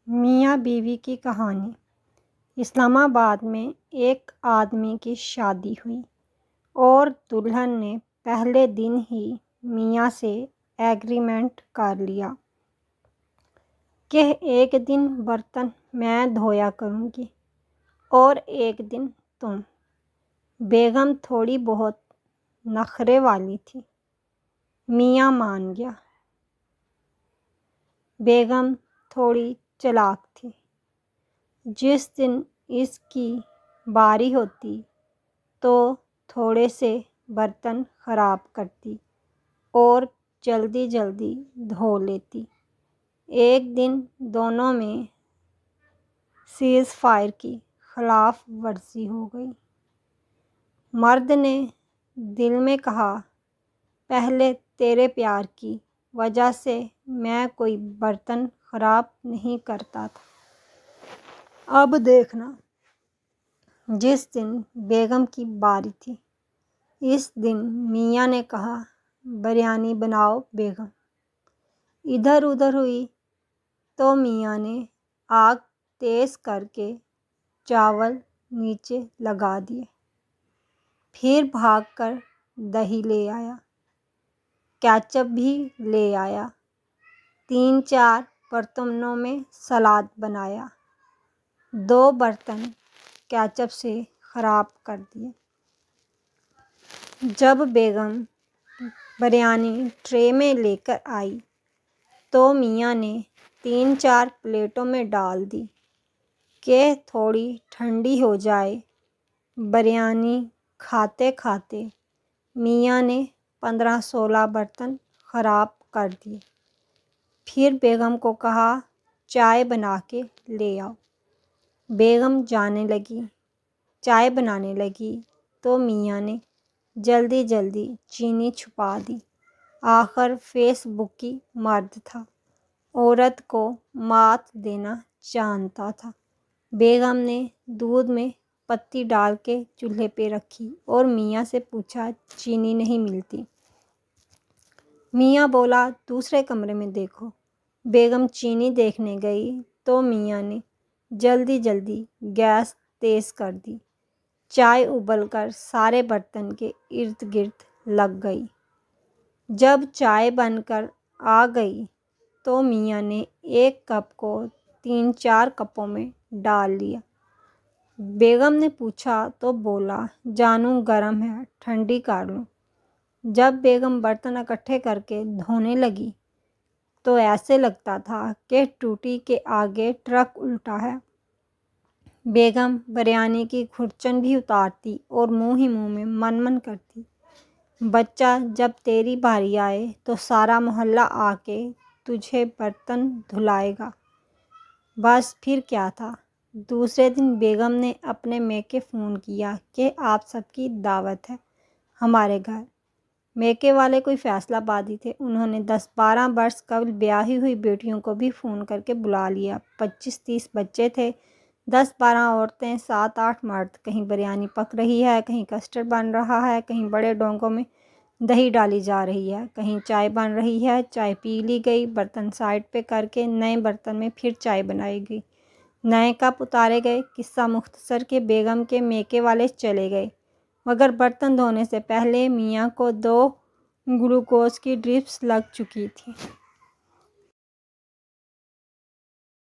میاں بیوی کی کہانی۔ اسلام آباد میں ایک آدمی کی شادی ہوئی اور دلہن نے پہلے دن ہی میاں سے ایگریمنٹ کر لیا کہ ایک دن برتن میں دھویا کروں گی اور ایک دن تم۔ بیگم تھوڑی بہت نخرے والی تھی، میاں مان گیا۔ بیگم تھوڑی چالاک تھی، جس دن اس کی باری ہوتی تو تھوڑے سے برتن خراب کرتی اور جلدی جلدی دھو لیتی۔ ایک دن دونوں میں سیز فائر کی خلاف ورزی ہو گئی۔ مرد نے دل میں کہا، پہلے تیرے پیار کی وجہ سے میں کوئی برتن خراب نہیں کرتا تھا، اب دیکھنا۔ جس دن بیگم کی باری تھی، اس دن میاں نے کہا، بریانی بناؤ بیگم۔ ادھر ادھر ہوئی تو میاں نے آگ تیز کر کے چاول نیچے لگا دیے، پھر بھاگ کر دہی لے آیا، کیچپ بھی لے آیا، 3-4 برتنوں میں سلاد بنایا، 2 برتن کیچپ سے خراب کر دیے۔ جب بیگم بریانی ٹرے میں لے کر آئی تو میاں نے 3-4 پلیٹوں میں ڈال دی کہ تھوڑی ٹھنڈی ہو جائے۔ بریانی کھاتے کھاتے میاں نے 15-16 برتن خراب کر دیے، پھر بیگم کو کہا، چائے بنا کے لے آؤ۔ بیگم جانے لگی، چائے بنانے لگی تو میاں نے جلدی جلدی چینی چھپا دی۔ آخر فیس بکی مرد تھا، عورت کو مات دینا جانتا تھا۔ بیگم نے دودھ میں پتی ڈال کے چولہے پہ رکھی اور میاں سے پوچھا، چینی نہیں ملتی؟ میاں بولا، دوسرے کمرے میں دیکھو۔ بیگم چینی دیکھنے گئی تو میاں نے جلدی جلدی گیس تیز کر دی۔ چائے ابل کر سارے برتن کے ارد گرد لگ گئی۔ جب چائے بن کر آ گئی تو میاں نے ایک کپ کو 3-4 کپوں میں ڈال لیا۔ بیگم نے پوچھا تو بولا، جانو گرم ہے، ٹھنڈی کر لوں۔ جب بیگم برتن اکٹھے کر کے دھونے لگی تو ایسے لگتا تھا کہ ٹوٹی کے آگے ٹرک الٹا ہے۔ بیگم بریانی کی کھرچن بھی اتارتی اور منہ ہی منہ میں من من کرتی، بچہ جب تیری باری آئے تو سارا محلہ آ کے تجھے برتن دھلائے گا۔ بس پھر کیا تھا۔ دوسرے دن بیگم نے اپنے میکے فون کیا کہ آپ سب کی دعوت ہے ہمارے گھر۔ میکے والے کوئی فیصل آبادی تھے، انہوں نے 10-12 برس قبل بیاہی ہوئی بیٹیوں کو بھی فون کر کے بلا لیا۔ 25-30 بچے تھے، 10-12 عورتیں، 7-8 مرد۔ کہیں بریانی پک رہی ہے، کہیں کسٹرڈ بن رہا ہے، کہیں بڑے ڈونگوں میں دہی ڈالی جا رہی ہے، کہیں چائے بن رہی ہے، چائے پی لی گئی، برتن سائڈ پہ کر کے نئے برتن میں پھر چائے بنائی گئی، نئے کپ اتارے گئے۔ قصہ مختصر کہ بیگم کے میکے والے چلے گئے، مگر برتن دھونے سے پہلے میاں کو 2 گلوکوز کی ڈرپس لگ چکی تھی۔